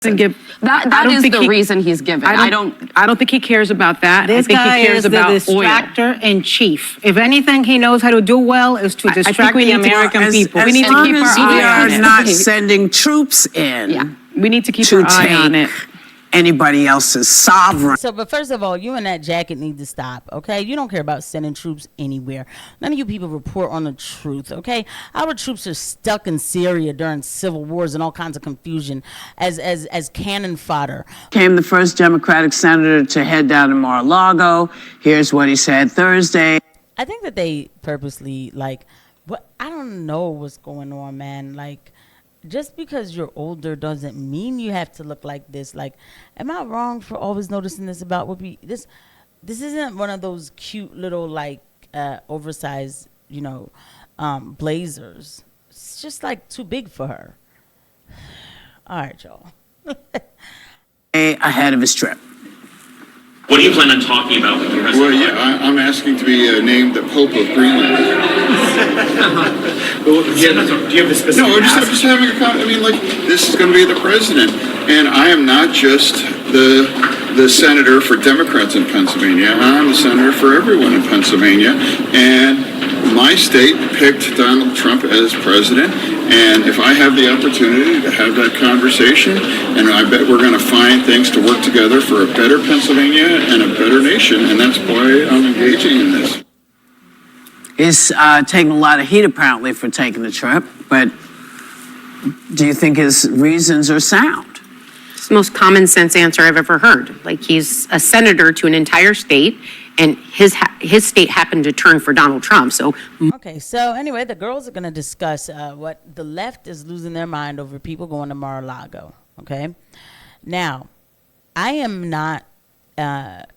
Give, that is the reason he's given. I don't think he cares about that. This I think guy he cares is the about distractor in chief. If anything he knows how to do well is to distract the American people. We need to keep our eye on it. We are not sending troops in. Yeah, we need to keep our eye on it. Anybody else's sovereign. So, but first of all, you and that jacket need to stop, okay? You don't care about sending troops anywhere. None of you people report on the truth, okay? Our troops are stuck in Syria during civil wars and all kinds of confusion as cannon fodder. Came the first Democratic senator to head down to Mar-a-Lago. Here's what he said Thursday. I think that they purposely, like, what I don't know what's going on, man. Like, just because you're older doesn't mean you have to look like this. Like, am I wrong for always noticing this about Whoopi? This isn't one of those cute little, like, oversized, blazers. It's just, like, too big for her. All right, y'all. Ahead of his trip. What do you plan on talking about with your Well, yeah, I'm asking to be named the Pope of Greenland. Well, do you have the specific? No, I'm just having a comment. I mean, like, this is going to be the president, and I am not just the senator for Democrats in Pennsylvania. I'm the senator for everyone in Pennsylvania, and my state picked Donald Trump as president, and if I have the opportunity to have that conversation, and I bet we're going to find things to work together for a better Pennsylvania and a better nation, and that's why I'm engaging in this. He's taking a lot of heat, apparently, for taking the trip, but do you think his reasons are sound? It's the most common sense answer I've ever heard. Like, he's a senator to an entire state, and his state happened to turn for Donald Trump. So okay, so anyway, the girls are going to discuss what the left is losing their mind over people going to Mar-a-Lago. Okay, now I am not, I'm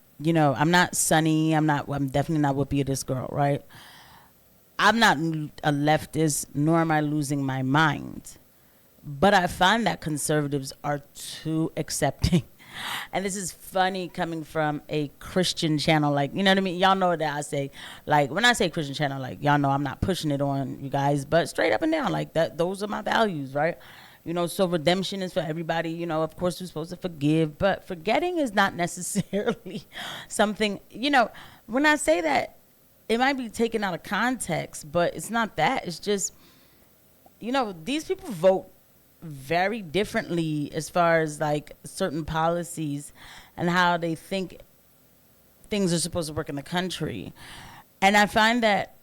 not Sunny. I'm definitely not Whoopi, this girl, right? I'm not a leftist, nor am I losing my mind. But I find that conservatives are too accepting. And this is funny coming from a Christian channel. Like, you know what I mean? Y'all know that I say, like, when I say Christian channel, like, y'all know I'm not pushing it on you guys, but straight up and down, like, that, those are my values, right? So redemption is for everybody. Of course, we're supposed to forgive, but forgetting is not necessarily something, when I say that, it might be taken out of context, but it's not that. It's just, these people vote very differently as far as, like, certain policies and how they think things are supposed to work in the country. And I find that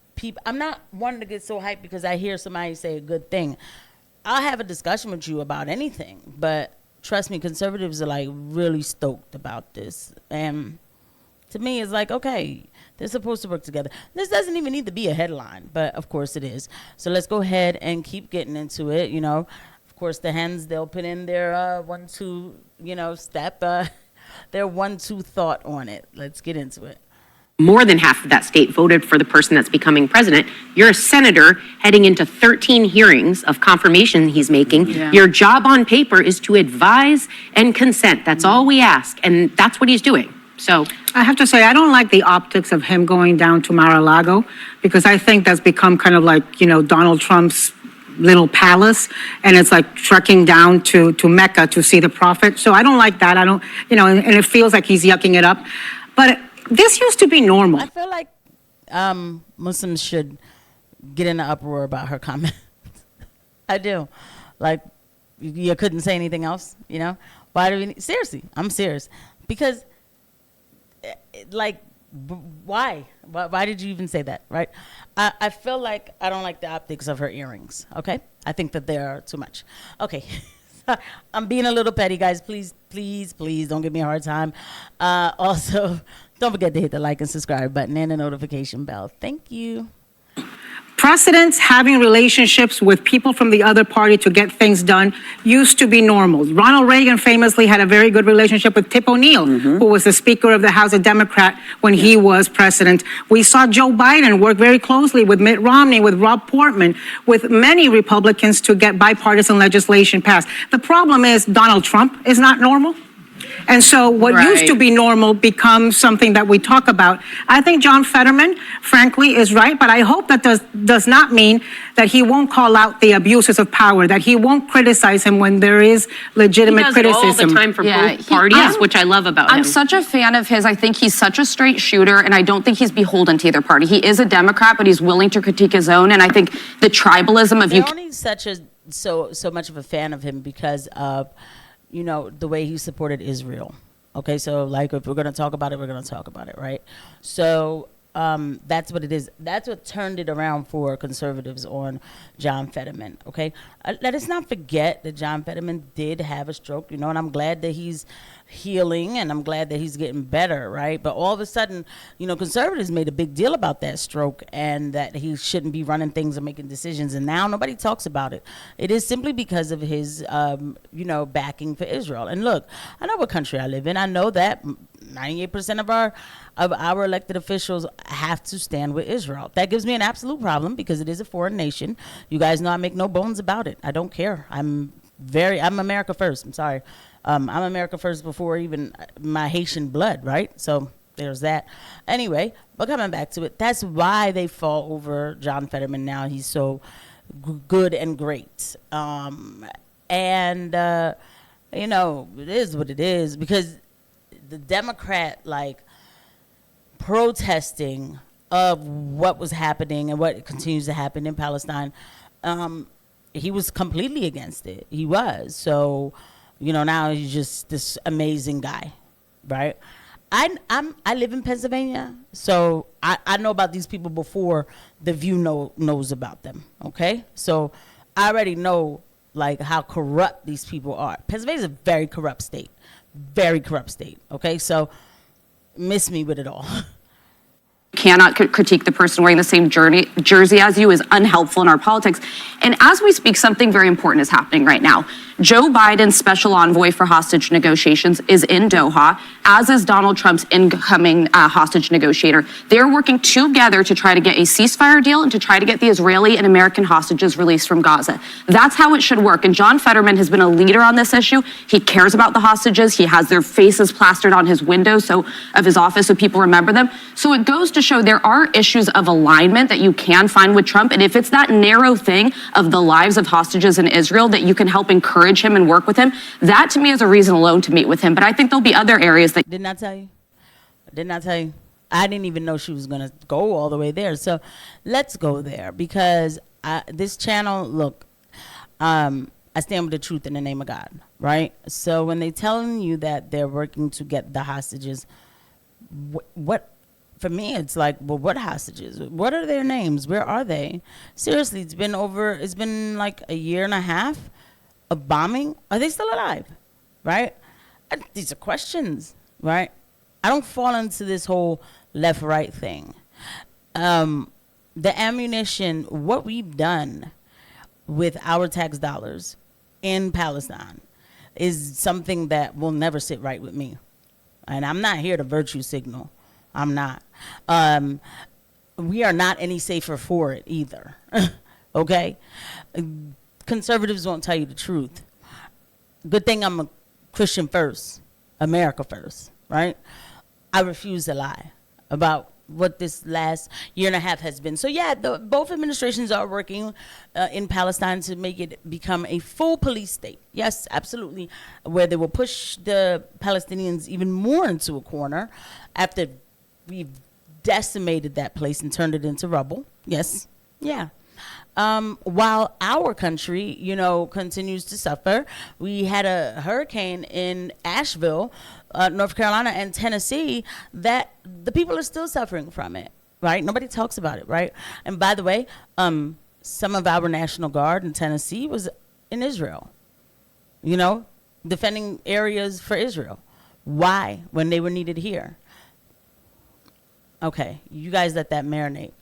I'm not wanting to get so hyped because I hear somebody say a good thing. I'll have a discussion with you about anything, but trust me, conservatives are, like, really stoked about this. And to me, it's like, okay, they're supposed to work together. This doesn't even need to be a headline, but of course it is. So let's go ahead and keep getting into it. Of course, the hens, they'll put in their 1-2, step, their 1-2 thought on it. Let's get into it. more than half of that state voted for the person that's becoming president. You're a senator heading into 13 hearings of confirmation he's making. Yeah. Your job on paper is to advise and consent. That's all we ask, and that's what he's doing. So I have to say, I don't like the optics of him going down to Mar-a-Lago, because I think that's become kind of like, you know, Donald Trump's little palace, and it's like trekking down to Mecca to see the prophet. So I don't like that. I don't, you know, and it feels like he's yucking it up. But this used to be normal. I feel like Muslims should get in an uproar about her comments. I do. Like, you couldn't say anything else, you know? Why do we need, seriously, I'm serious. Because, like, why? Why did you even say that, right? I feel like I don't like the optics of her earrings, okay? I think that they are too much. Okay. I'm being a little petty, guys. Please, please, please don't give me a hard time. Also, don't forget to hit the like and subscribe button and the notification bell. Thank you. Presidents having relationships with people from the other party to get things done used to be normal. Ronald Reagan famously had a very good relationship with Tip O'Neill, who was the Speaker of the House, a Democrat, when he was president. We saw Joe Biden work very closely with Mitt Romney, with Rob Portman, with many Republicans to get bipartisan legislation passed. The problem is Donald Trump is not normal. And so what used to Right. be normal becomes something that we talk about. I think John Fetterman, frankly, is right, but I hope that does not mean that he won't call out the abuses of power, that he won't criticize him when there is He legitimate does it all criticism. the time for Yeah, both parties, which I love about him. I'm such a fan of his. I think he's such a straight shooter, and I don't think he's beholden to either party. He is a Democrat, but he's willing to critique his own. And I think the tribalism of you. They're only so much of a fan of him because of, the way he supported Israel. Okay, so like if we're gonna talk about it, we're gonna talk about it, right? So that's what it is. That's what turned it around for conservatives on John Fetterman. Okay, let us not forget that John Fetterman did have a stroke, and I'm glad that he's healing and I'm glad that he's getting better, right? But all of a sudden, conservatives made a big deal about that stroke and that he shouldn't be running things and making decisions, and now nobody talks about it. It is simply because of his, backing for Israel. And look, I know what country I live in. I know that 98% of our elected officials have to stand with Israel. That gives me an absolute problem because it is a foreign nation. You guys know I make no bones about it. I don't care. I'm America first. I'm sorry. I'm America first before even my Haitian blood, right? So there's that. Anyway, but coming back to it, that's why they fall over John Fetterman now. He's so good and great. It is what it is because the Democrat, protesting of what was happening and what continues to happen in Palestine, he was completely against it. He was. So, now he's just this amazing guy, right? I live in Pennsylvania, so I know about these people before the View knows about them, okay? So I already know, how corrupt these people are. Pennsylvania is a very corrupt state, okay? So miss me with it all. Cannot critique the person wearing the same jersey as you is unhelpful in our politics. And as we speak, something very important is happening right now. Joe Biden's special envoy for hostage negotiations is in Doha, as is Donald Trump's incoming hostage negotiator. They're working together to try to get a ceasefire deal and to try to get the Israeli and American hostages released from Gaza. That's how it should work. And John Fetterman has been a leader on this issue. He cares about the hostages. He has their faces plastered on his windows of his office so people remember them. So it goes to show there are issues of alignment that you can find with Trump. And if it's that narrow thing of the lives of hostages in Israel that you can help encourage him and work with him, that to me is a reason alone to meet with him. But I think there'll be other areas that. Didn't I tell you? I didn't even know she was going to go all the way there. So let's go there because this channel, look, I stand with the truth in the name of God, right? So when they telling you that they're working to get the hostages, what for me, it's like, well, what hostages? What are their names? Where are they? Seriously, it's been like a year and a half of bombing. Are they still alive? Right? These are questions, right? I don't fall into this whole left-right thing. The ammunition, what we've done with our tax dollars in Palestine is something that will never sit right with me. And I'm not here to virtue signal. I'm not. We are not any safer for it either. Okay? Conservatives won't tell you the truth. Good thing I'm a Christian first, America first, right? I refuse to lie about what this last year and a half has been. So yeah, both administrations are working in Palestine to make it become a full police state. Yes, absolutely, where they will push the Palestinians even more into a corner after we've decimated that place and turned it into rubble. Yes, yeah. While our country, continues to suffer. We had a hurricane in Asheville, North Carolina, and Tennessee that the people are still suffering from it, right? Nobody talks about it, right? And by the way, some of our National Guard in Tennessee was in Israel, defending areas for Israel. Why? When they were needed here. Okay, you guys let that marinate.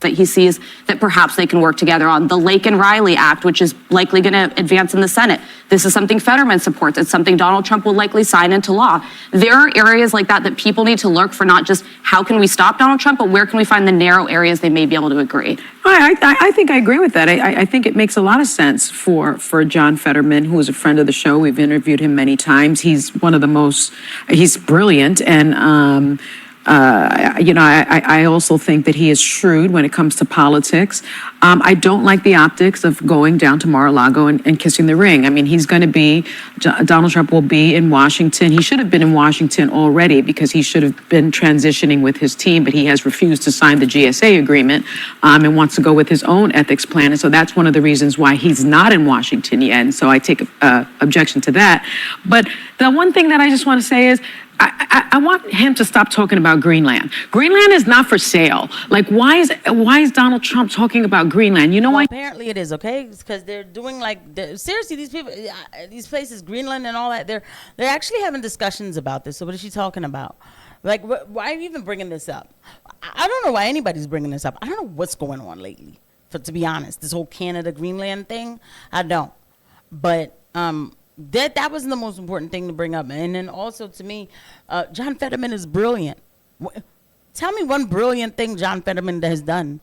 that he sees that perhaps they can work together on. The Lake and Riley Act, which is likely going to advance in the Senate. This is something Fetterman supports. It's something Donald Trump will likely sign into law. There are areas like that that people need to look for, not just how can we stop Donald Trump, but where can we find the narrow areas they may be able to agree. I think I agree with that. I think it makes a lot of sense for John Fetterman, who is a friend of the show. We've interviewed him many times. He's one of the most, he's brilliant. And, I also think that he is shrewd when it comes to politics. I don't like the optics of going down to Mar-a-Lago and kissing the ring. I mean, he's going to be, Donald Trump will be in Washington. He should have been in Washington already because he should have been transitioning with his team, but he has refused to sign the GSA agreement and wants to go with his own ethics plan. And so that's one of the reasons why he's not in Washington yet. And so I take objection to that. But the one thing that I just want to say is, I want him to stop talking about Greenland. Greenland is not for sale. Like, why is Donald Trump talking about Greenland? You know why? Apparently it is, okay? Because they're doing seriously, these people, these places, Greenland and all that, they're actually having discussions about this. So what is she talking about? Like, why are you even bringing this up? I don't know why anybody's bringing this up. I don't know what's going on lately, to be honest. This whole Canada-Greenland thing, I don't. But, that wasn't the most important thing to bring up. And then also to me, John Fetterman is brilliant. Tell me one brilliant thing John Fetterman has done.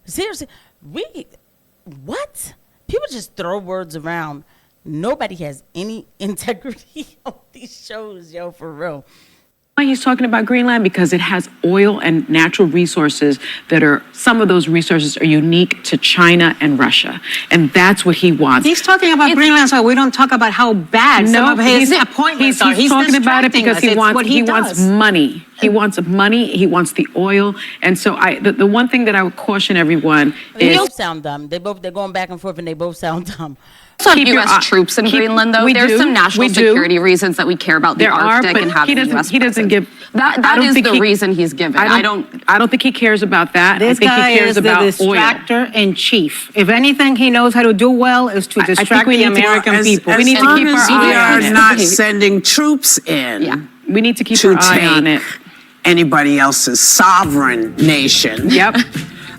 Seriously, what? People just throw words around. Nobody has any integrity on these shows, yo, for real. Why he's talking about Greenland? Because it has oil and natural resources some of those resources are unique to China and Russia. And that's what he wants. He's talking about Greenland so we don't talk about how bad some of his appointments are. He's talking about it because he wants money. He wants money. He wants the oil. And so the one thing that I would caution everyone is... They both sound dumb. They're going back and forth and they both sound dumb. Some U.S. troops in Greenland, though. There's some national security reasons that we care about the Arctic and having the U.S. He doesn't give. That is the reason he's giving. I don't think he cares about that. This guy is the distractor in chief. If anything he knows how to do well is to distract the American people. We need to keep our eye on it. We are not sending troops in. Yeah. We need to keep our eye on it. Anybody else's sovereign nation. Yep.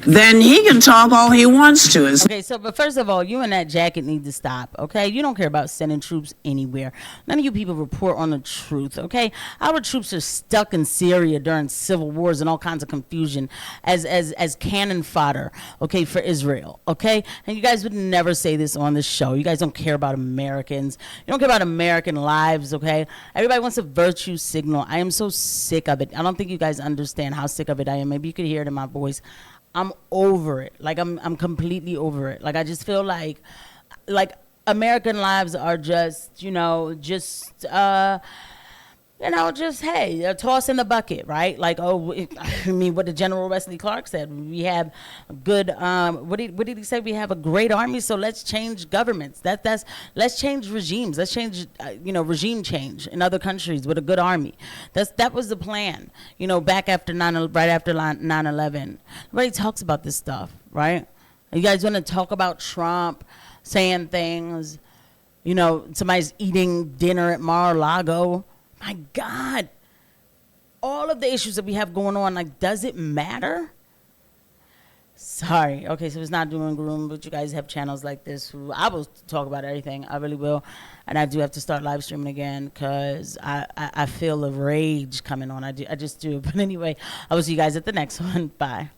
Then he can talk all he wants to. Okay, so, but first of all, you and that jacket need to stop, okay? You don't care about sending troops anywhere. None of you people report on the truth, okay? Our troops are stuck in Syria during civil wars and all kinds of confusion as cannon fodder, okay, for Israel, okay? And you guys would never say this on this show. You guys don't care about Americans. You don't care about American lives, okay? Everybody wants a virtue signal. I am so sick of it. I don't think you guys understand how sick of it I am. Maybe you could hear it in my voice. I'm over it. Like I'm completely over it. Like I just feel like American lives are just, hey, a toss in the bucket, right? Like, I mean, what the General Wesley Clark said. We have good, what did he say? We have a great army, so let's change governments. Let's change regimes. Let's change, regime change in other countries with a good army. That was the plan, back after right after 9/11. Nobody talks about this stuff, right? You guys want to talk about Trump saying things, somebody's eating dinner at Mar-a-Lago. My God, all of the issues that we have going on, does it matter? Sorry. Okay, so it's not doom and gloom, but you guys have channels like this who I will talk about everything. I really will. And I do have to start live streaming again because I feel the rage coming on. I just do. But anyway, I will see you guys at the next one. Bye.